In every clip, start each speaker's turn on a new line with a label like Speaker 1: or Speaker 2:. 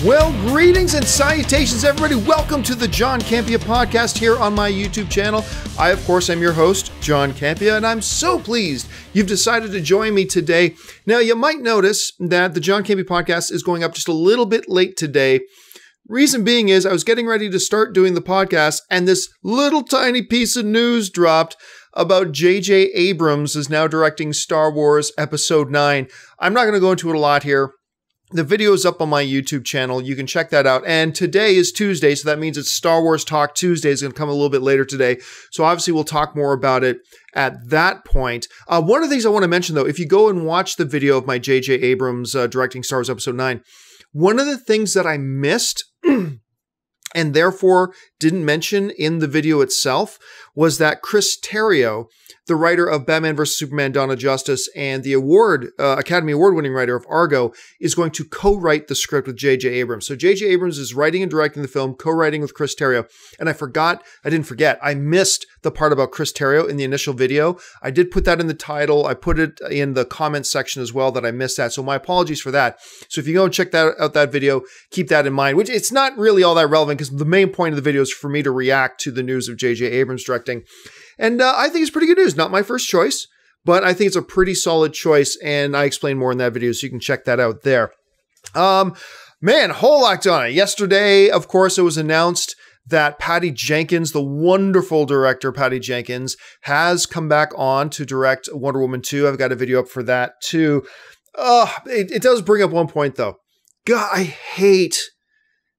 Speaker 1: Well, greetings and salutations, everybody. Welcome to the John Campea Podcast here on my YouTube channel. I, of course, am your host, John Campea, and I'm so pleased you've decided to join me today. Now, you might notice that the John Campea Podcast is going up just a little bit late today. Reason being is I was getting ready to start doing the podcast, and this little tiny piece of news dropped about J.J. Abrams is now directing Star Wars Episode 9. I'm not going to go into it a lot here. The video is up on my YouTube channel. You can check that out. And today is Tuesday, so that means it's Star Wars Talk Tuesday. It's going to come a little bit later today. So obviously we'll talk more about it at that point. One of the things I want to mention, though, if you go and watch the video of my J.J. Abrams directing Star Wars Episode 9, one of the things that I missed and therefore didn't mention in the video itself was that Chris Terrio, the writer of Batman vs. Superman, Dawn of Justice, and the Academy Award-winning writer of Argo, is going to co-write the script with J.J. Abrams. So J.J. Abrams is writing and directing the film, co-writing with Chris Terrio. And I missed the part about Chris Terrio in the initial video. I did put that in the title. I put it in the comments section as well that I missed that. So my apologies for that. So if you go and check out that video, keep that in mind, which it's not really all that relevant because the main point of the video is for me to react to the news of J.J. Abrams directing. And I think it's pretty good news. Not my first choice, but I think it's a pretty solid choice. And I explain more in that video, so you can check that out there. Man, whole lot on it. Yesterday, of course, it was announced that Patty Jenkins, the wonderful director Patty Jenkins, has come back on to direct Wonder Woman 2. I've got a video up for that too. It does bring up one point though. God, I hate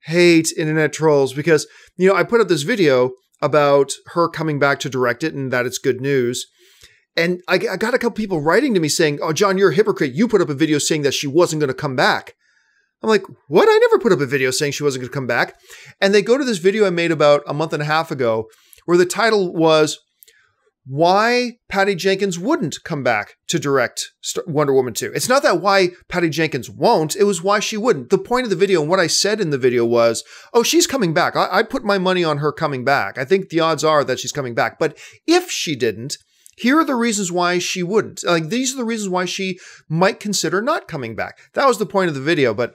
Speaker 1: internet trolls because, I put up this video about her coming back to direct it and that it's good news. And I got a couple people writing to me saying, "Oh, John, you're a hypocrite. You put up a video saying that she wasn't going to come back." I'm like, what? I never put up a video saying she wasn't going to come back. And they go to this video I made about a month and a half ago where the title was why Patty Jenkins wouldn't come back to direct Wonder Woman 2. It's not that why Patty Jenkins won't, it was why she wouldn't. The point of the video and what I said in the video was, oh, she's coming back. I put my money on her coming back. I think the odds are that she's coming back. But if she didn't, here are the reasons why she wouldn't. These are the reasons why she might consider not coming back. That was the point of the video, but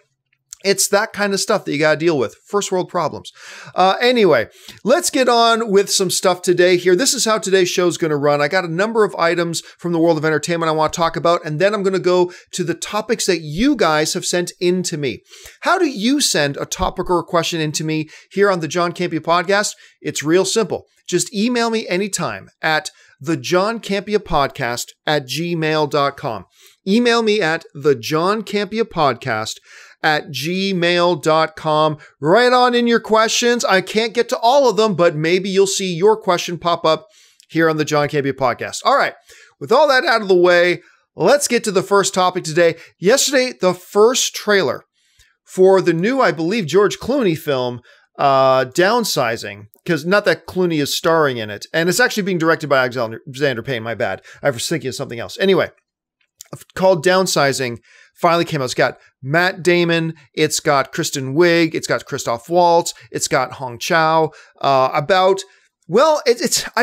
Speaker 1: it's that kind of stuff that you got to deal with. First world problems. Anyway, let's get on with some stuff today here. This is how today's show is going to run. I got a number of items from the world of entertainment I want to talk about, and then I'm going to go to the topics that you guys have sent in to me. How do you send a topic or a question in to me here on the John Campea Podcast? It's real simple. Just email me anytime at thejohncampeapodcast@gmail.com. Email me at thejohncampeapodcast@gmail.com. Write on in your questions. I can't get to all of them, but maybe you'll see your question pop up here on the John Campea Podcast. All right, with all that out of the way, let's get to the first topic today. Yesterday, the first trailer for the new, I believe, George Clooney film, Downsizing, because not that Clooney is starring in it, and it's actually being directed by Alexander Payne, my bad. I was thinking of something else. Anyway, called Downsizing, finally came out. It's got Matt Damon, it's got Kristen Wiig, it's got Christoph Waltz, it's got Hong Chow, I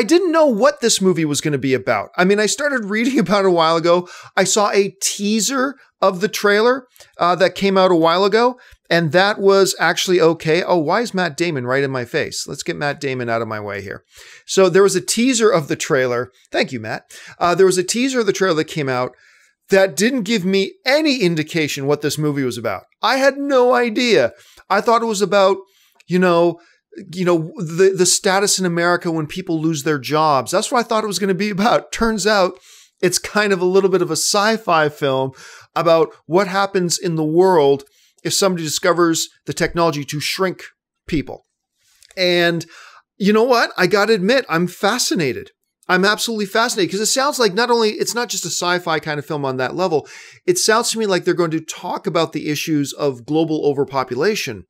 Speaker 1: didn't know what this movie was going to be about. I mean, I started reading about it a while ago. I saw a teaser of the trailer that came out a while ago, and that was actually okay. Oh, why is Matt Damon right in my face? Let's get Matt Damon out of my way here. So there was a teaser of the trailer. Thank you, Matt. There was a teaser of the trailer that came out that didn't give me any indication what this movie was about. I had no idea. I thought it was about, the status in America when people lose their jobs. That's what I thought it was going to be about. Turns out it's kind of a little bit of a sci-fi film about what happens in the world if somebody discovers the technology to shrink people. And you know what? I got to admit, I'm fascinated. I'm absolutely fascinated because it sounds like it's not just a sci-fi kind of film on that level. It sounds to me like they're going to talk about the issues of global overpopulation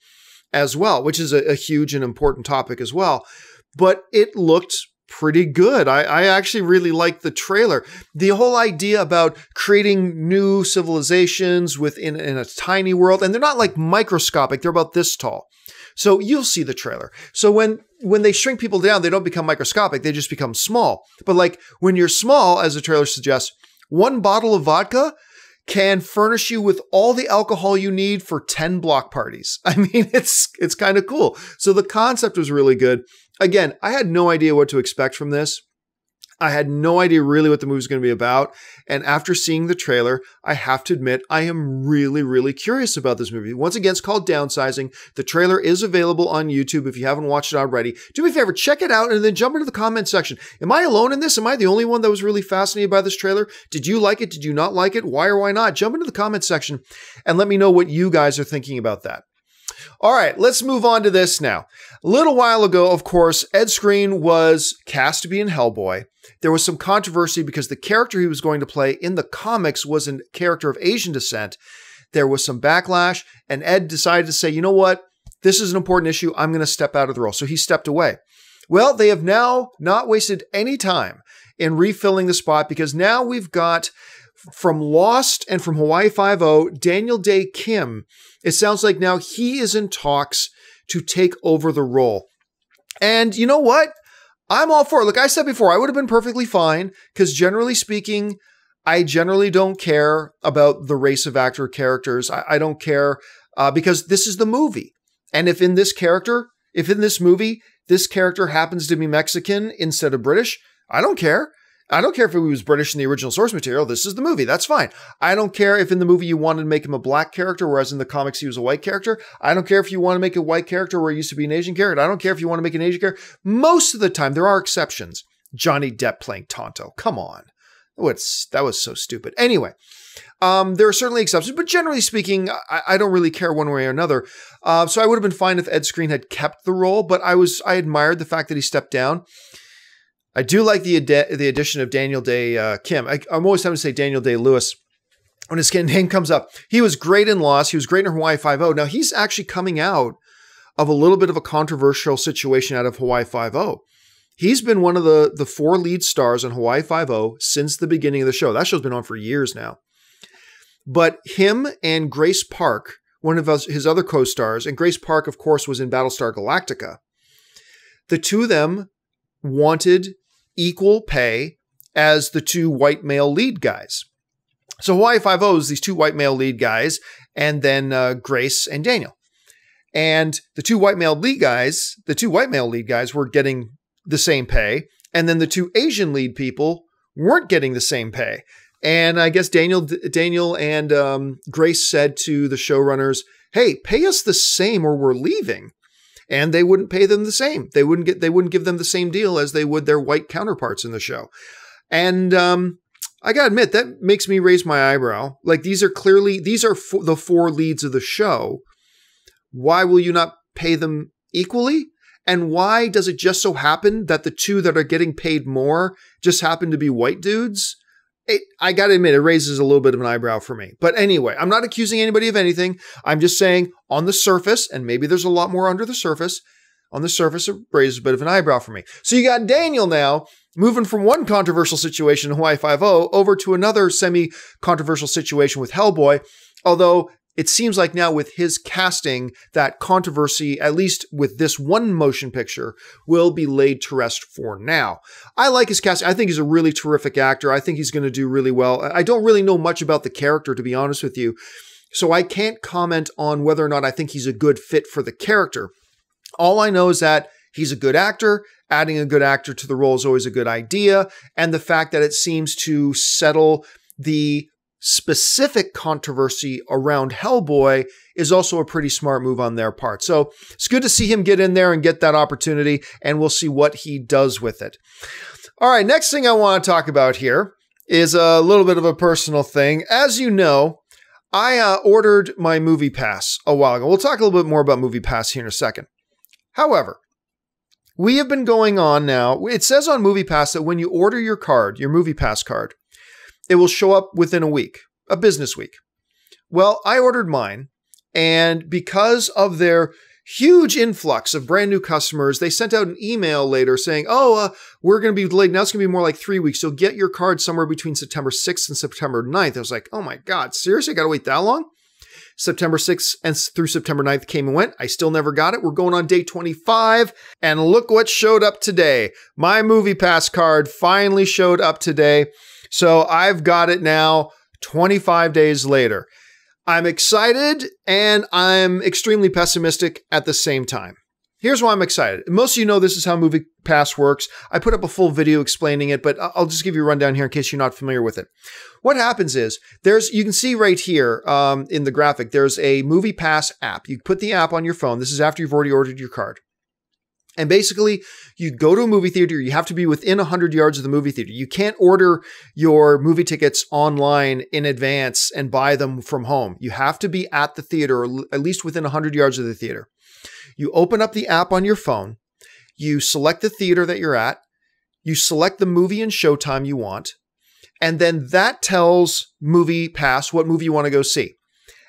Speaker 1: as well, which is a huge and important topic as well. But it looked pretty good. I actually really liked the trailer. The whole idea about creating new civilizations in a tiny world, and they're not like microscopic, they're about this tall. So you'll see the trailer. So when they shrink people down, they don't become microscopic, they just become small. But like when you're small, as the trailer suggests, one bottle of vodka can furnish you with all the alcohol you need for 10 block parties. I mean, it's kind of cool. So the concept was really good. Again, I had no idea what to expect from this. I had no idea really what the movie was going to be about. And after seeing the trailer, I have to admit, I am really, really curious about this movie. Once again, it's called Downsizing. The trailer is available on YouTube if you haven't watched it already. Do me a favor, check it out and then jump into the comment section. Am I alone in this? Am I the only one that was really fascinated by this trailer? Did you like it? Did you not like it? Why or why not? Jump into the comment section and let me know what you guys are thinking about that. All right, let's move on to this now. A little while ago, of course, Ed Skrein was cast to be in Hellboy. There was some controversy because the character he was going to play in the comics was a character of Asian descent. There was some backlash, and Ed decided to say, you know what? This is an important issue. I'm going to step out of the role. So he stepped away. Well, they have now not wasted any time in refilling the spot because now we've got, from Lost and from Hawaii Five-0, Daniel Dae Kim. It sounds like now he is in talks to take over the role. And you know what? I'm all for it. Like I said before, I would have been perfectly fine because generally speaking, I generally don't care about the race of actor characters. I don't care because this is the movie. And if in this movie, this character happens to be Mexican instead of British, I don't care. I don't care if he was British in the original source material. This is the movie. That's fine. I don't care if in the movie you wanted to make him a black character, whereas in the comics he was a white character. I don't care if you want to make a white character where he used to be an Asian character. I don't care if you want to make an Asian character. Most of the time, there are exceptions. Johnny Depp playing Tonto. Come on. That was so stupid. Anyway, there are certainly exceptions, but generally speaking, I don't really care one way or another. So I would have been fine if Ed Skrein had kept the role, but I admired the fact that he stepped down. I do like the addition of Daniel Dae Kim. I'm always having to say Daniel Day-Lewis when his name comes up. He was great in Lost. He was great in Hawaii Five-0. Now, he's actually coming out of a little bit of a controversial situation out of Hawaii Five-0. He's been one of the 4 lead stars on Hawaii Five-0 since the beginning of the show. That show's been on for years now. But him and Grace Park, one of his other co-stars, and Grace Park, of course, was in Battlestar Galactica. The two of them wanted equal pay as the 2 white male lead guys. So Hawaii Five-0 is these 2 white male lead guys, and then Grace and Daniel. And the 2 white male lead guys were getting the same pay, and then the 2 Asian lead people weren't getting the same pay. And I guess Daniel and Grace said to the showrunners, "Hey, pay us the same or we're leaving." And they wouldn't pay them the same. They wouldn't give them the same deal as they would their white counterparts in the show. And I gotta admit, that makes me raise my eyebrow. Like these are the 4 leads of the show. Why will you not pay them equally? And why does it just so happen that the 2 that are getting paid more just happen to be white dudes? I gotta admit, it raises a little bit of an eyebrow for me. But anyway, I'm not accusing anybody of anything. I'm just saying on the surface, and maybe there's a lot more under the surface, on the surface it raises a bit of an eyebrow for me. So you got Daniel now moving from one controversial situation in Hawaii Five-0 over to another semi-controversial situation with Hellboy, although it seems like now with his casting, that controversy, at least with this one motion picture, will be laid to rest for now. I like his casting. I think he's a really terrific actor. I think he's going to do really well. I don't really know much about the character, to be honest with you, so I can't comment on whether or not I think he's a good fit for the character. All I know is that he's a good actor. Adding a good actor to the role is always a good idea. And the fact that it seems to settle the specific controversy around Hellboy is also a pretty smart move on their part. So it's good to see him get in there and get that opportunity, and we'll see what he does with it. All right, next thing I want to talk about here is a little bit of a personal thing. As you know, I ordered my MoviePass a while ago. We'll talk a little bit more about MoviePass here in a second. However, we have been going on now. It says on MoviePass that when you order your card, your MoviePass card, it will show up within a week, a business week. Well, I ordered mine, and because of their huge influx of brand new customers, they sent out an email later saying, we're going to be delayed. Now it's going to be more like 3 weeks. You'll get your card somewhere between September 6th and September 9th. I was like, oh my God, seriously? I got to wait that long? September 6th and through September 9th came and went. I still never got it. We're going on day 25. And look what showed up today. My MoviePass card finally showed up today. So I've got it now 25 days later. I'm excited and I'm extremely pessimistic at the same time. Here's why I'm excited. Most of you know this is how MoviePass works. I put up a full video explaining it, but I'll just give you a rundown here in case you're not familiar with it. What happens is, you can see right here in the graphic, there's a MoviePass app. You put the app on your phone. This is after you've already ordered your card. And basically, you go to a movie theater. You have to be within 100 yards of the movie theater. You can't order your movie tickets online in advance and buy them from home. You have to be at the theater, or at least within 100 yards of the theater. You open up the app on your phone. You select the theater that you're at. You select the movie and showtime you want. And then that tells MoviePass what movie you want to go see.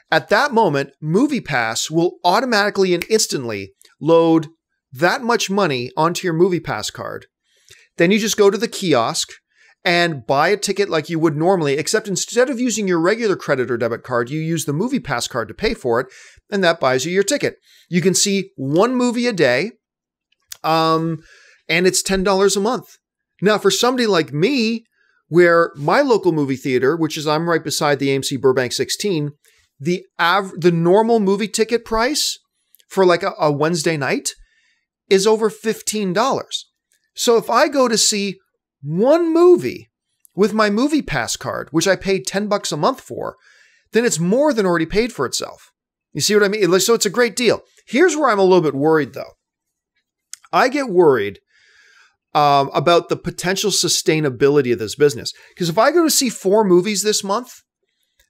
Speaker 1: At that moment, MoviePass will automatically and instantly load that much money onto your MoviePass card. Then you just go to the kiosk and buy a ticket like you would normally, except instead of using your regular credit or debit card, you use the MoviePass card to pay for it, and that buys you your ticket. You can see one movie a day, and it's $10 a month. Now, for somebody like me, where my local movie theater, which is I'm right beside the AMC Burbank 16, the normal movie ticket price for like a Wednesday night is over $15. So if I go to see one movie with my MoviePass card, which I paid $10 a month for, then it's more than already paid for itself. You see what I mean? So it's a great deal. Here's where I'm a little bit worried, though. I get worried about the potential sustainability of this business. Because if I go to see 4 movies this month,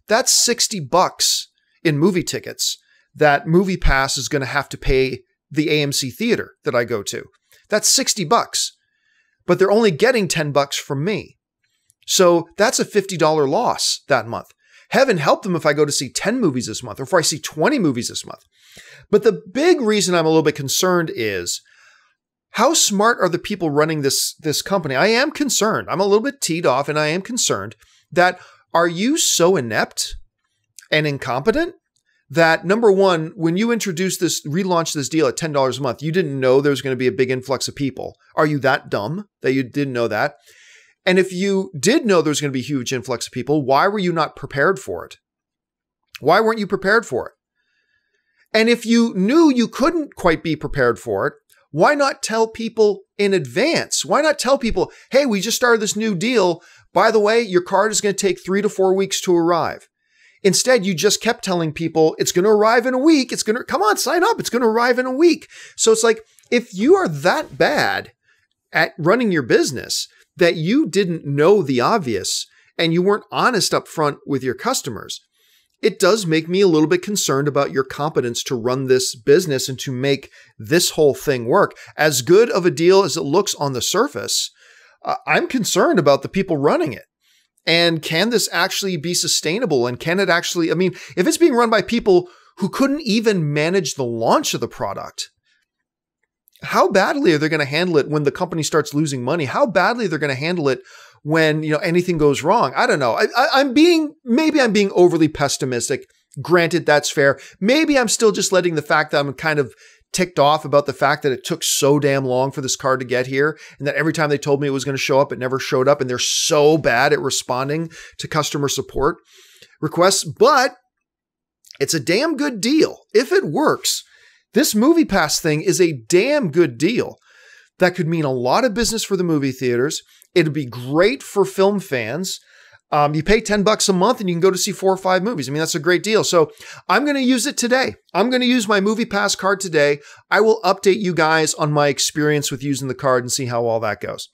Speaker 1: that's $60 in movie tickets that MoviePass is going to have to pay the AMC theater that I go to. That's $60, but they're only getting $10 from me. So that's a $50 loss that month. Heaven help them if I go to see 10 movies this month or if I see 20 movies this month. But the big reason I'm a little bit concerned is how smart are the people running this company? I am concerned. I'm a little bit teed off and I am concerned that are you so inept and incompetent that, number one, when you relaunched this deal at $10 a month, you didn't know there was going to be a big influx of people. Are you that dumb that you didn't know that? And if you did know there was going to be a huge influx of people, why were you not prepared for it? Why weren't you prepared for it? And if you knew you couldn't quite be prepared for it, why not tell people in advance? Why not tell people, hey, we just started this new deal. By the way, your card is going to take 3 to 4 weeks to arrive. Instead, you just kept telling people it's going to arrive in a week. Come on, sign up. It's going to arrive in a week. So it's like, if you are that bad at running your business that you didn't know the obvious and you weren't honest up front with your customers, it does make me a little bit concerned about your competence to run this business and to make this whole thing work. As good of a deal as it looks on the surface, I'm concerned about the people running it. And can this actually be sustainable? And can it actually, if it's being run by people who couldn't even manage the launch of the product, how badly are they going to handle it when the company starts losing money? How badly are they going to handle it when, anything goes wrong? I don't know. Maybe I'm being overly pessimistic. Granted, that's fair. Maybe I'm still just letting the fact that I'm kind of ticked off about the fact that it took so damn long for this card to get here, and that every time they told me it was going to show up, it never showed up, and they're so bad at responding to customer support requests. But it's a damn good deal. If it works, this MoviePass thing is a damn good deal. That could mean a lot of business for the movie theaters. It'd be great for film fans. You pay $10 a month and you can go to see 4 or 5 movies. That's a great deal. So I'm going to use it today. I'm going to use my MoviePass card today. I will update you guys on my experience with using the card and see how all that goes.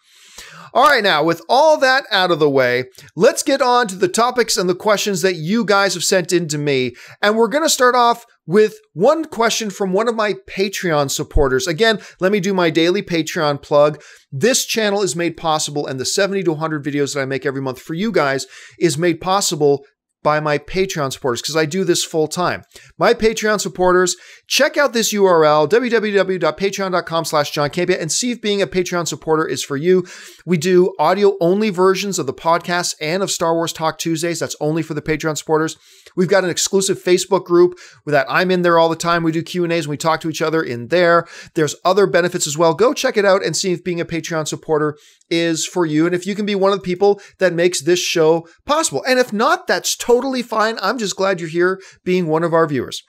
Speaker 1: All right, now with all that out of the way, let's get on to the topics and the questions that you guys have sent in to me. And we're going to start off with one question from one of my Patreon supporters. Again, let me do my daily Patreon plug. This channel is made possible, and the 70 to 100 videos that I make every month for you guys is made possible by my Patreon supporters, because I do this full time. My Patreon supporters, check out this URL, www.patreon.com/John Campea, and see if being a Patreon supporter is for you. We do audio only versions of the podcast and of Star Wars Talk Tuesdays. That's only for the Patreon supporters. We've got an exclusive Facebook group that I'm in there all the time. We do Q&As and we talk to each other in there. There's other benefits as well. Go check it out and see if being a Patreon supporter is for you. And if you can be one of the people that makes this show possible. And if not, that's totally fine. I'm just glad you're here being one of our viewers.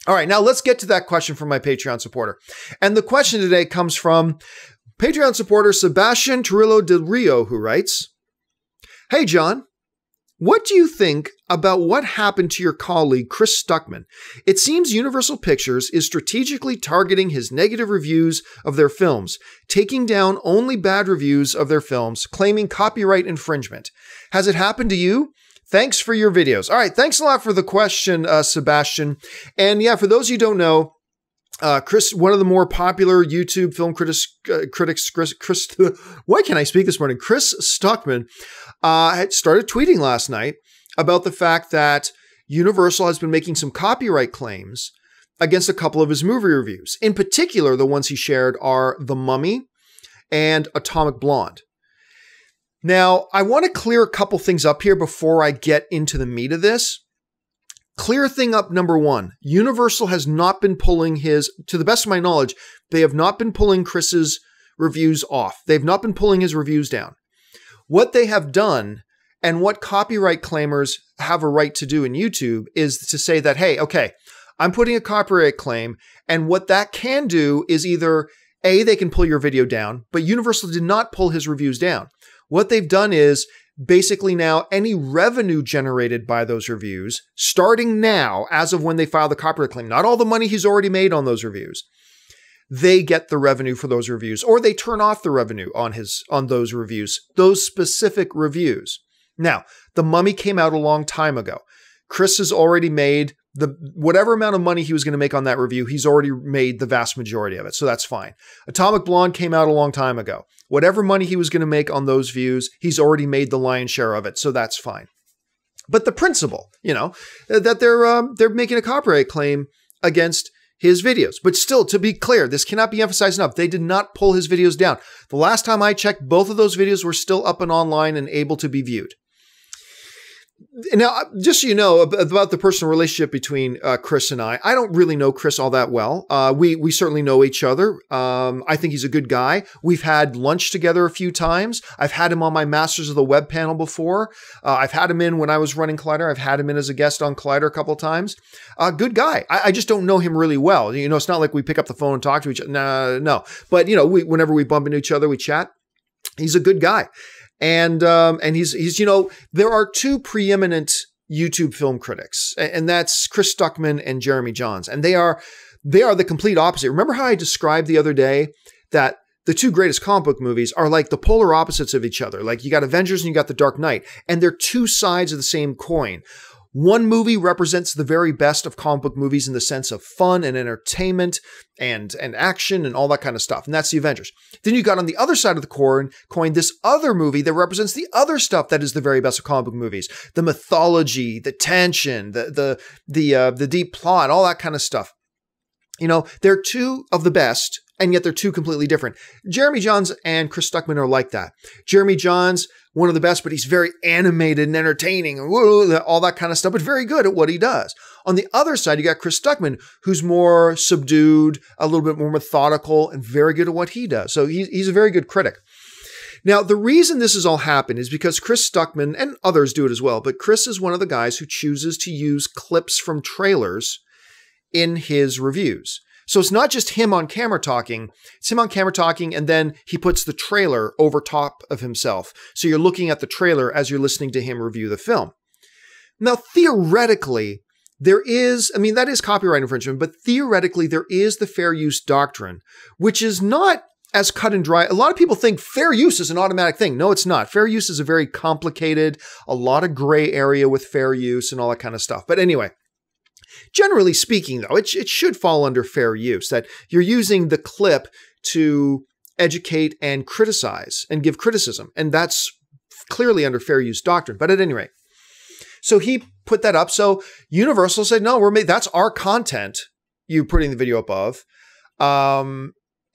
Speaker 1: All right, now let's get to that question from my Patreon supporter. And the question today comes from Patreon supporter Sebastián Trujillo del Rio, who writes, "Hey, John, what do you think about what happened to your colleague, Chris Stuckmann? It seems Universal Pictures is strategically targeting his negative reviews of their films, taking down only bad reviews of their films, claiming copyright infringement. Has it happened to you? Thanks for your videos." All right, thanks a lot for the question, Sebastian. And yeah, for those of you who don't know, Chris, one of the more popular YouTube film critics, why can't I speak this morning? Chris Stuckmann had started tweeting last night about the fact that Universal has been making some copyright claims against a couple of his movie reviews. In particular, the ones he shared are The Mummy and Atomic Blonde. Now, I want to clear a couple things up here before I get into the meat of this. Clear thing up number one, Universal has not been pulling to the best of my knowledge, they have not been pulling Chris's reviews off. They've not been pulling his reviews down. What they have done, and what copyright claimers have a right to do in YouTube, is to say that, hey, okay, I'm putting a copyright claim, and what that can do is either, A, they can pull your video down, but Universal did not pull his reviews down. What they've done is, basically now, any revenue generated by those reviews, starting now, as of when they file the copyright claim, not all the money he's already made on those reviews, they get the revenue for those reviews, or they turn off the revenue on those reviews, those specific reviews. Now, The Mummy came out a long time ago. Chris has already made whatever amount of money he was going to make on that review, he's already made the vast majority of it, so that's fine. Atomic Blonde came out a long time ago. Whatever money he was going to make on those views, he's already made the lion's share of it, so that's fine. But the principle, that they're making a copyright claim against his videos. But still, to be clear, this cannot be emphasized enough. They did not pull his videos down. The last time I checked, both of those videos were still up and online and able to be viewed. Now, just so you know about the personal relationship between Chris and I don't really know Chris all that well. We certainly know each other. I think he's a good guy. We've had lunch together a few times. I've had him on my Masters of the Web panel before. I've had him in when I was running Collider. I've had him in as a guest on Collider a couple of times. Good guy. I just don't know him really well. It's not like we pick up the phone and talk to each other. No. But, whenever we bump into each other, we chat. He's a good guy. And he's there are two preeminent YouTube film critics, and that's Chris Stuckmann and Jeremy Jahns. And they are the complete opposite. Remember how I described the other day that the two greatest comic book movies are like the polar opposites of each other. Like you got Avengers and you got The Dark Knight, and they're two sides of the same coin. One movie represents the very best of comic book movies in the sense of fun and entertainment and action and all that kind of stuff. And that's the Avengers. Then you got on the other side of the coin this other movie that represents the other stuff that is the very best of comic book movies. The mythology, the tension, the deep plot, all that kind of stuff. They're two of the best, and yet they're two completely different. Jeremy Jahns and Chris Stuckmann are like that. Jeremy Jahns, one of the best, but he's very animated and entertaining, and all that kind of stuff, but very good at what he does. On the other side, you got Chris Stuckmann, who's more subdued, a little bit more methodical, and very good at what he does. So he's a very good critic. Now, the reason this has all happened is because Chris Stuckmann, and others do it as well, but Chris is one of the guys who chooses to use clips from trailers in his reviews. So it's not just him on camera talking, it's him on camera talking, and then he puts the trailer over top of himself. So you're looking at the trailer as you're listening to him review the film. Now, theoretically, that is copyright infringement, but theoretically, there is the fair use doctrine, which is not as cut and dry. A lot of people think fair use is an automatic thing. No, it's not. Fair use is a very complicated, a lot of gray area with fair use and all that kind of stuff. But anyway, generally speaking, though, it should fall under fair use, that you're using the clip to educate and criticize and give criticism. And that's clearly under fair use doctrine. But at any rate, so he put that up. So Universal said, no, that's our content you're putting the video above.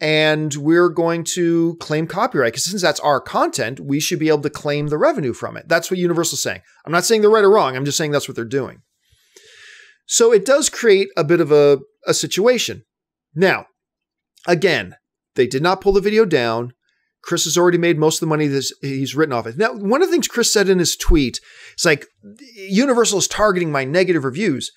Speaker 1: And we're going to claim copyright, because since that's our content, we should be able to claim the revenue from it. That's what Universal's saying. I'm not saying they're right or wrong. I'm just saying that's what they're doing. So it does create a bit of a situation. Now, again, they did not pull the video down. Chris has already made most of the money that he's written off it. Now, one of the things Chris said in his tweet, it's like, Universal is targeting my negative reviews.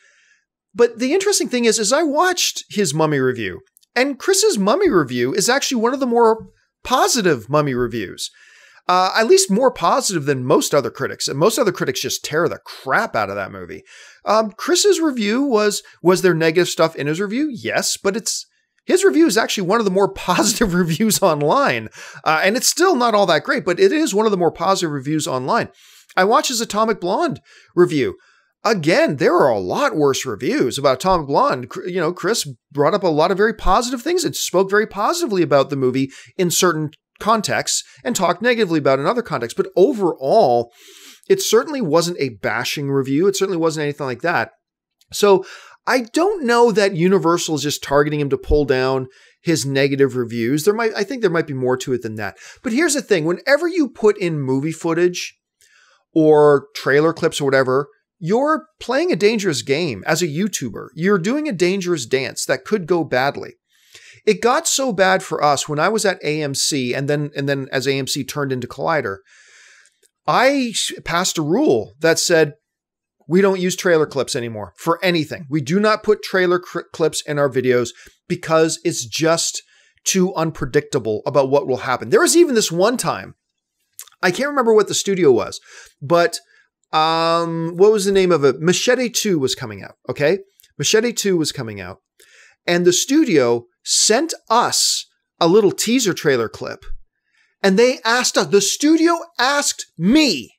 Speaker 1: But the interesting thing is I watched his Mummy review, and Chris's Mummy review is actually one of the more positive Mummy reviews. At least more positive than most other critics. And most other critics just tear the crap out of that movie. Chris's review was there negative stuff in his review? Yes, but his review is actually one of the more positive reviews online. And it's still not all that great, but it is one of the more positive reviews online. I watched his Atomic Blonde review. Again, there are a lot worse reviews about Atomic Blonde. You know, Chris brought up a lot of very positive things and spoke very positively about the movie in certain contexts and talked negatively about in other contexts. But overall, it certainly wasn't a bashing review. It certainly wasn't anything like that. So I don't know that Universal is just targeting him to pull down his negative reviews. I think there might be more to it than that. But here's the thing. Whenever you put in movie footage or trailer clips or whatever, you're playing a dangerous game as a YouTuber. You're doing a dangerous dance that could go badly. It got so bad for us when I was at AMC and then as AMC turned into Collider, I passed a rule that said, we don't use trailer clips anymore for anything. We do not put trailer clips in our videos because it's just too unpredictable about what will happen. There was even this one time, I can't remember what the studio was, but what was the name of it? Machete 2 was coming out, okay? Machete 2 was coming out, and the studio sent us a little teaser trailer clip, and they asked us, the studio asked me,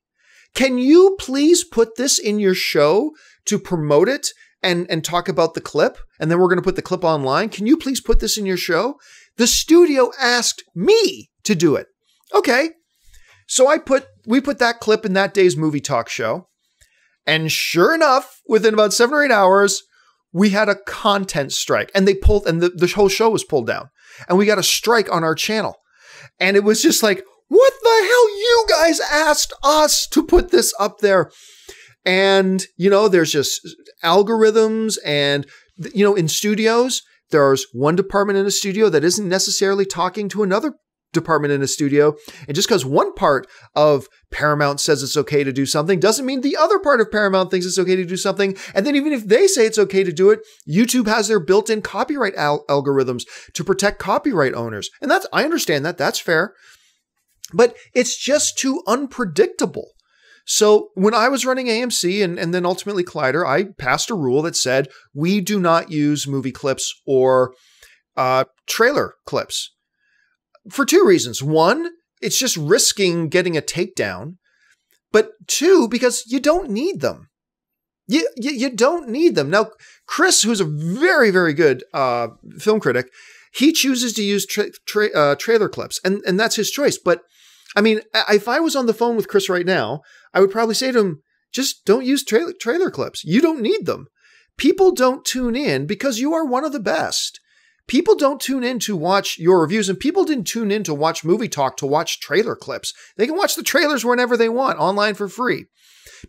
Speaker 1: can you please put this in your show to promote it and talk about the clip? And then we're going to put the clip online. Can you please put this in your show? The studio asked me to do it. Okay. So we put that clip in that day's movie talk show. And sure enough, within about 7 or 8 hours, we had a content strike, and the whole show was pulled down, and we got a strike on our channel. And it was just like, what the hell? You guys asked us to put this up there. And, you know, there's just algorithms and, you know, in studios, there's one department in a studio that isn't necessarily talking to another department in a studio. And just because one part of Paramount says it's okay to do something doesn't mean the other part of Paramount thinks it's okay to do something. And then even if they say it's okay to do it, YouTube has their built-in copyright algorithms to protect copyright owners. And I understand that. That's fair. But it's just too unpredictable. So when I was running AMC and then ultimately Collider, I passed a rule that said we do not use movie clips or trailer clips for 2 reasons. One, it's just risking getting a takedown. But 2, because you don't need them. You don't need them. Now, Chris, who's a very, very good film critic, he chooses to use trailer clips, and that's his choice. But I mean, if I was on the phone with Chris right now, I would probably say to him, just don't use trailer clips. You don't need them. People don't tune in because you are one of the best. People don't tune in to watch your reviews, and people didn't tune in to watch Movie Talk to watch trailer clips. They can watch the trailers whenever they want, online for free.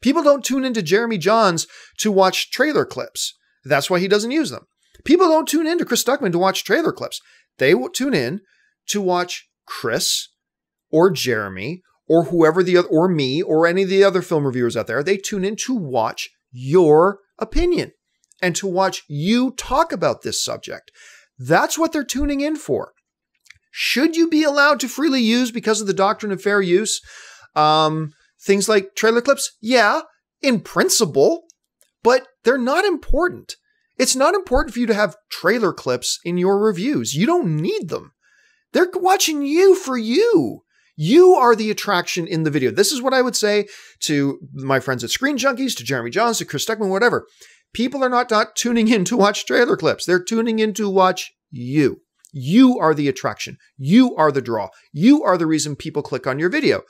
Speaker 1: People don't tune into Jeremy Johns to watch trailer clips. That's why he doesn't use them. People don't tune in to Chris Stuckmann to watch trailer clips. They will tune in to watch Chris or Jeremy or whoever or me or any of the other film reviewers out there. They tune in to watch your opinion and to watch you talk about this subject. That's what they're tuning in for. Should you be allowed to freely use, because of the doctrine of fair use, things like trailer clips? Yeah, in principle, but they're not important. It's not important for you to have trailer clips in your reviews. You don't need them. They're watching you for you. You are the attraction in the video. This is what I would say to my friends at Screen Junkies, to Jeremy Johns, to Chris Stuckmann, whatever. People are not tuning in to watch trailer clips. They're tuning in to watch you. You are the attraction. You are the draw. You are the reason people click on your video.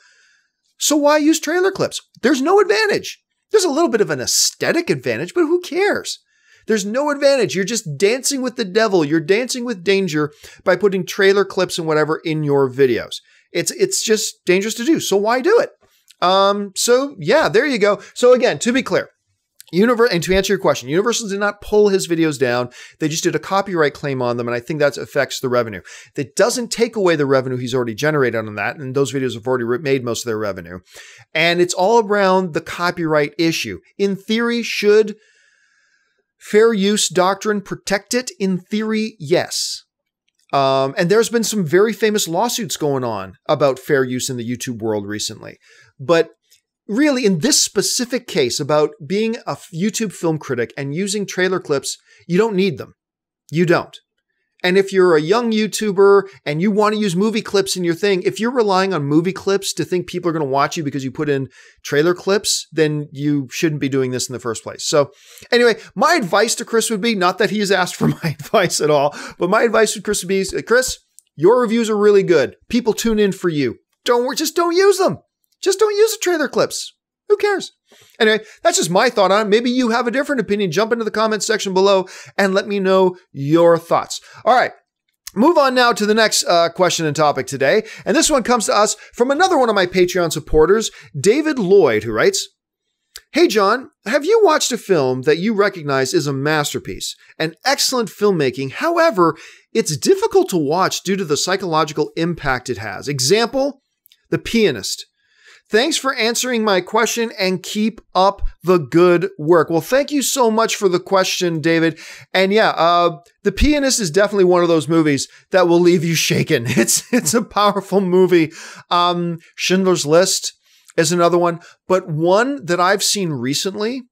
Speaker 1: So why use trailer clips? There's no advantage. There's a little bit of an aesthetic advantage, but who cares? There's no advantage. You're just dancing with the devil. You're dancing with danger by putting trailer clips and whatever in your videos. It's just dangerous to do. So why do it? So yeah, there you go. So again, to be clear, And to answer your question, Universal did not pull his videos down. They just did a copyright claim on them, and I think that affects the revenue. That doesn't take away the revenue he's already generated on that, and those videos have already made most of their revenue. And it's all around the copyright issue. In theory, should fair use doctrine protect it? In theory, yes. And there's been some very famous lawsuits going on about fair use in the YouTube world recently. But really, in this specific case about being a YouTube film critic and using trailer clips, you don't need them. You don't. And if you're a young YouTuber and you want to use movie clips in your thing, if you're relying on movie clips to think people are going to watch you because you put in trailer clips, then you shouldn't be doing this in the first place. So anyway, my advice to Chris would be, not that he has asked for my advice at all, but my advice to Chris would be, Chris, your reviews are really good. People tune in for you. Just don't use them. Just don't use the trailer clips. Who cares? Anyway, that's just my thought on it. Maybe you have a different opinion. Jump into the comments section below and let me know your thoughts. All right. Move on now to the next question and topic today. And this one comes to us from another one of my Patreon supporters, David Lloyd, who writes, "Hey, John, have you watched a film that you recognize is a masterpiece, an excellent filmmaking? However, it's difficult to watch due to the psychological impact it has. Example, The Pianist. Thanks for answering my question and keep up the good work." Well, thank you so much for the question, David. And yeah, The Pianist is definitely one of those movies that will leave you shaken. It's a powerful movie. Schindler's List is another one, but one that I've seen recently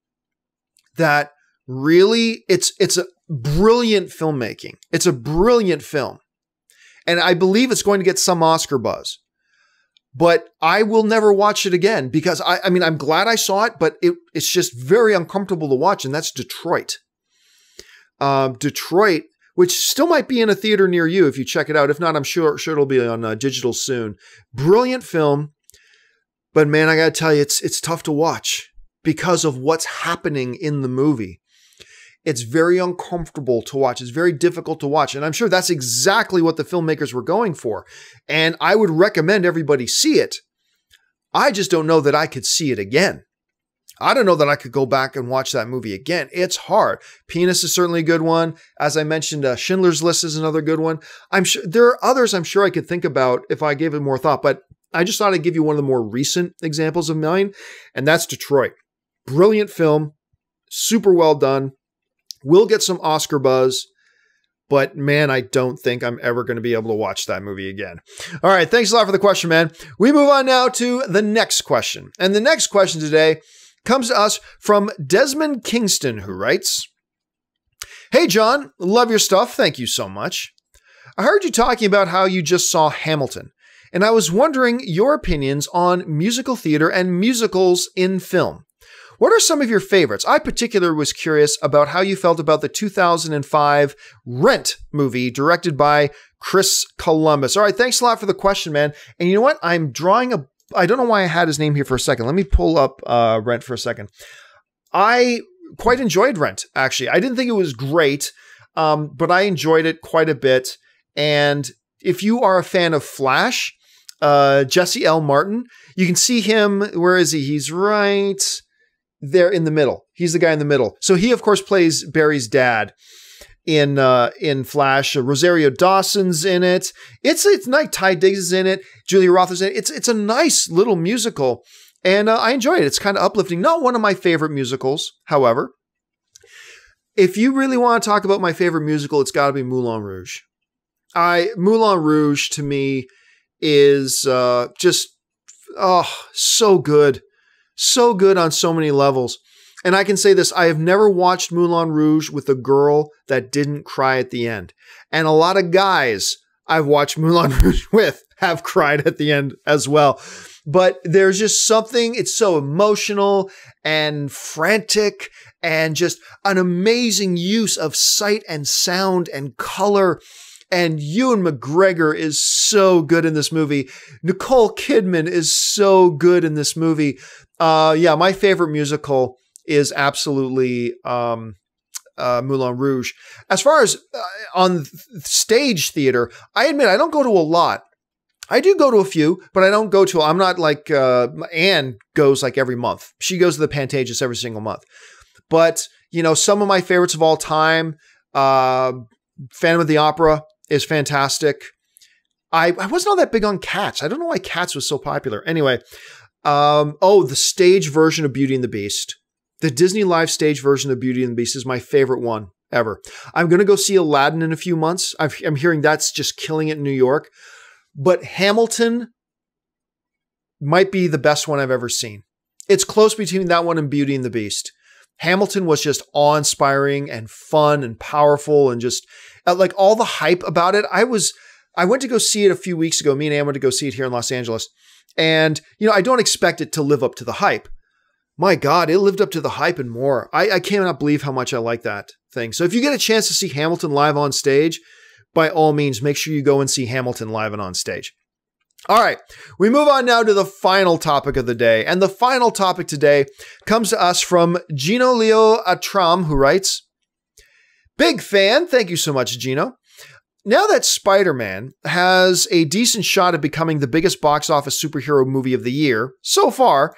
Speaker 1: that really, it's a brilliant filmmaking. It's a brilliant film. And I believe it's going to get some Oscar buzz. But I will never watch it again because I mean, I'm glad I saw it, but it's just very uncomfortable to watch. And that's Detroit. Detroit, which still might be in a theater near you if you check it out. If not, I'm sure it'll be on digital soon. Brilliant film. But man, I got to tell you, it's tough to watch because of what's happening in the movie. It's very uncomfortable to watch. It's very difficult to watch. And I'm sure that's exactly what the filmmakers were going for. And I would recommend everybody see it. I just don't know that I could see it again. I don't know that I could go back and watch that movie again. It's hard. Pianist is certainly a good one. As I mentioned, Schindler's List is another good one. I'm sure there are others I'm sure I could think about if I gave it more thought, but I just thought I'd give you one of the more recent examples of mine, and that's Detroit. Brilliant film, super well done. Will get some Oscar buzz, but man, I don't think I'm ever going to be able to watch that movie again. All right, thanks a lot for the question, man. We move on now to the next question. And the next question today comes to us from Desmond Kingston, who writes, "Hey, John, love your stuff. Thank you so much. I heard you talking about how you just saw Hamilton, and I was wondering your opinions on musical theater and musicals in film. What are some of your favorites? I particularly was curious about how you felt about the 2005 Rent movie directed by Chris Columbus." All right, thanks a lot for the question, man. And you know what? I don't know why I had his name here for a second. Let me pull up Rent for a second. I quite enjoyed Rent, actually. I didn't think it was great, but I enjoyed it quite a bit. And if you are a fan of Flash, Jesse L. Martin, you can see him. Where is he? He's right there in the middle. He's the guy in the middle. So he, of course, plays Barry's dad in Flash. Rosario Dawson's in it. It's nice. Ty Diggs is in it. Julia Roth is in it. It's a nice little musical, and I enjoy it. It's kind of uplifting. Not one of my favorite musicals, however. If you really want to talk about my favorite musical, it's got to be Moulin Rouge. Moulin Rouge to me is just so good. So good on so many levels. And I can say this, I have never watched Moulin Rouge with a girl that didn't cry at the end. And a lot of guys I've watched Moulin Rouge with have cried at the end as well. But there's just something, it's so emotional and frantic and just an amazing use of sight and sound and color. And Ewan McGregor is so good in this movie. Nicole Kidman is so good in this movie. Yeah, my favorite musical is absolutely Moulin Rouge. As far as on stage theater, I admit I don't go to a lot. I do go to a few, but I don't go to, I'm not like Anne goes like every month. She goes to the Pantages every single month. But, some of my favorites of all time, Phantom of the Opera is fantastic. I wasn't all that big on Cats. I don't know why Cats was so popular. Anyway, the stage version of Beauty and the Beast. The Disney live stage version of Beauty and the Beast is my favorite one ever. I'm going to go see Aladdin in a few months. I'm hearing that's just killing it in New York. But Hamilton might be the best one I've ever seen. It's close between that one and Beauty and the Beast. Hamilton was just awe-inspiring and fun and powerful and just like all the hype about it. I went to go see it a few weeks ago. Me and Ann went to go see it here in Los Angeles. And, I don't expect it to live up to the hype. My God, it lived up to the hype and more. I cannot believe how much I like that thing. So if you get a chance to see Hamilton live on stage, by all means, make sure you go and see Hamilton live and on stage. All right, we move on now to the final topic of the day. And the final topic today comes to us from Gino Lioe-A-Tjam, who writes, "Big fan. Thank you so much, Gino. Now that Spider-Man has a decent shot at becoming the biggest box office superhero movie of the year so far,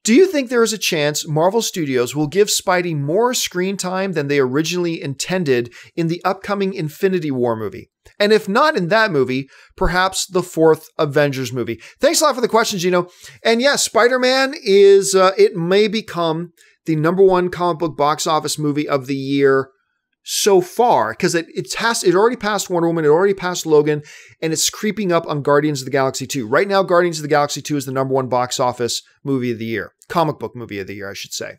Speaker 1: do you think there is a chance Marvel Studios will give Spidey more screen time than they originally intended in the upcoming Infinity War movie? And if not in that movie, perhaps the fourth Avengers movie?" Thanks a lot for the question, Gino. And yes, Spider-Man is, it may become the #1 comic book box office movie of the year so far, because it already passed Wonder Woman, it already passed Logan, and it's creeping up on Guardians of the Galaxy 2. Right now, Guardians of the Galaxy 2 is the #1 box office movie of the year. Comic book movie of the year, I should say.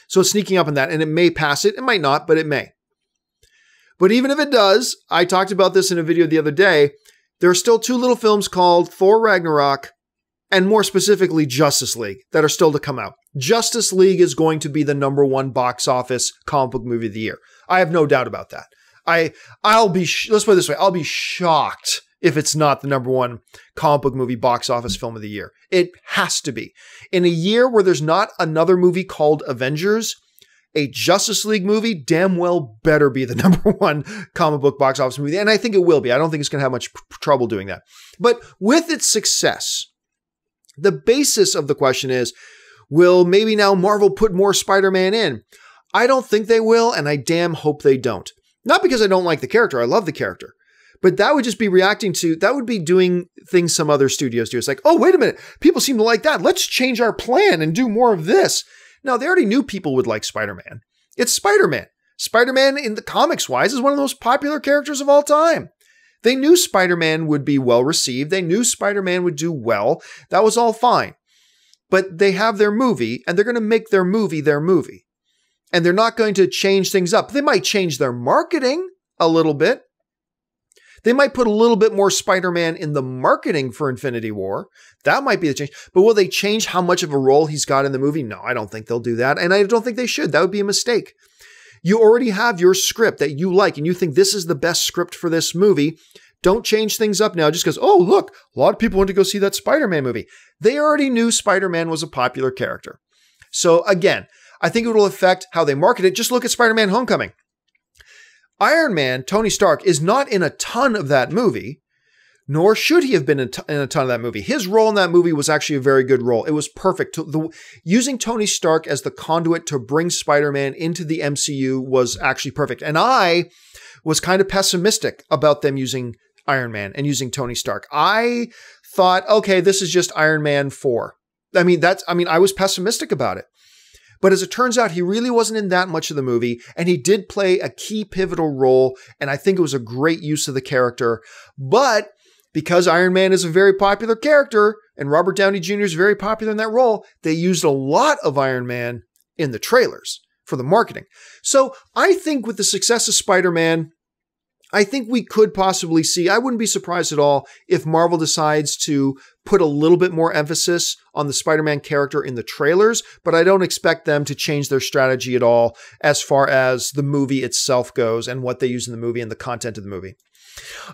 Speaker 1: So it's sneaking up on that, and it may pass it. It might not, but it may. But even if it does, I talked about this in a video the other day, there are still 2 little films called Thor Ragnarok and more specifically Justice League that are still to come out. Justice League is going to be the #1 box office comic book movie of the year. I have no doubt about that. Let's put it this way, I'll be shocked if it's not the #1 comic book movie box office film of the year. It has to be. In a year where there's not another movie called Avengers, a Justice League movie damn well better be the #1 comic book box office movie. And I think it will be. I don't think it's going to have much trouble doing that. But with its success, the basis of the question is, will maybe now Marvel put more Spider-Man in? I don't think they will, and I damn hope they don't. Not because I don't like the character. I love the character. But that would just be that would be doing things some other studios do. It's like, oh, wait a minute. People seem to like that. Let's change our plan and do more of this. No, they already knew people would like Spider-Man. It's Spider-Man. Spider-Man in the comics-wise is one of the most popular characters of all time. They knew Spider-Man would be well received. They knew Spider-Man would do well. That was all fine. But they have their movie, and they're going to make their movie their movie. And they're not going to change things up. They might change their marketing a little bit. They might put a little bit more Spider-Man in the marketing for Infinity War. That might be the change. But will they change how much of a role he's got in the movie? No, I don't think they'll do that. And I don't think they should. That would be a mistake. You already have your script that you like, and you think this is the best script for this movie. Don't change things up now just because, oh, look, a lot of people went to go see that Spider-Man movie. They already knew Spider-Man was a popular character. So again, I think it will affect how they market it. Just look at Spider-Man Homecoming. Iron Man, Tony Stark, is not in a ton of that movie, nor should he have been in a ton of that movie. His role in that movie was actually a very good role. It was perfect. Using Tony Stark as the conduit to bring Spider-Man into the MCU was actually perfect. And I was kind of pessimistic about them using Iron Man and using Tony Stark. I thought, okay, this is just Iron Man 4. I was pessimistic about it. But as it turns out, he really wasn't in that much of the movie, and he did play a key pivotal role, and I think it was a great use of the character. But because Iron Man is a very popular character, and Robert Downey Jr. is very popular in that role, they used a lot of Iron Man in the trailers for the marketing. So I think with the success of Spider-Man, I think we could possibly see, I wouldn't be surprised at all if Marvel decides to put a little bit more emphasis on the Spider-Man character in the trailers, but I don't expect them to change their strategy at all as far as the movie itself goes and what they use in the movie and the content of the movie.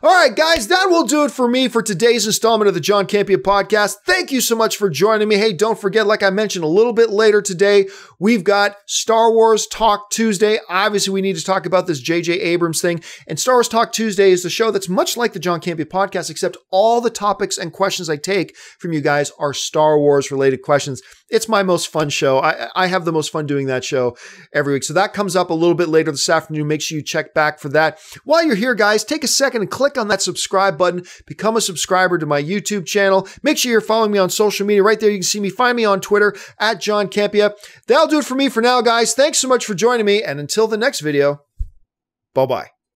Speaker 1: All right, guys, that will do it for me for today's installment of the John Campea Podcast. Thank you so much for joining me. Hey, don't forget, like I mentioned a little bit later today, we've got Star Wars Talk Tuesday. Obviously, we need to talk about this J.J. Abrams thing. And Star Wars Talk Tuesday is the show that's much like the John Campea Podcast, except all the topics and questions I take from you guys are Star Wars-related questions. It's my most fun show. I have the most fun doing that show every week. So that comes up a little bit later this afternoon. Make sure you check back for that. While you're here, guys, take a second and click on that subscribe button. Become a subscriber to my YouTube channel. Make sure you're following me on social media. Right there, you can see me. Find me on Twitter at John Campea. That'll do it for me for now, guys. Thanks so much for joining me. And until the next video, bye-bye.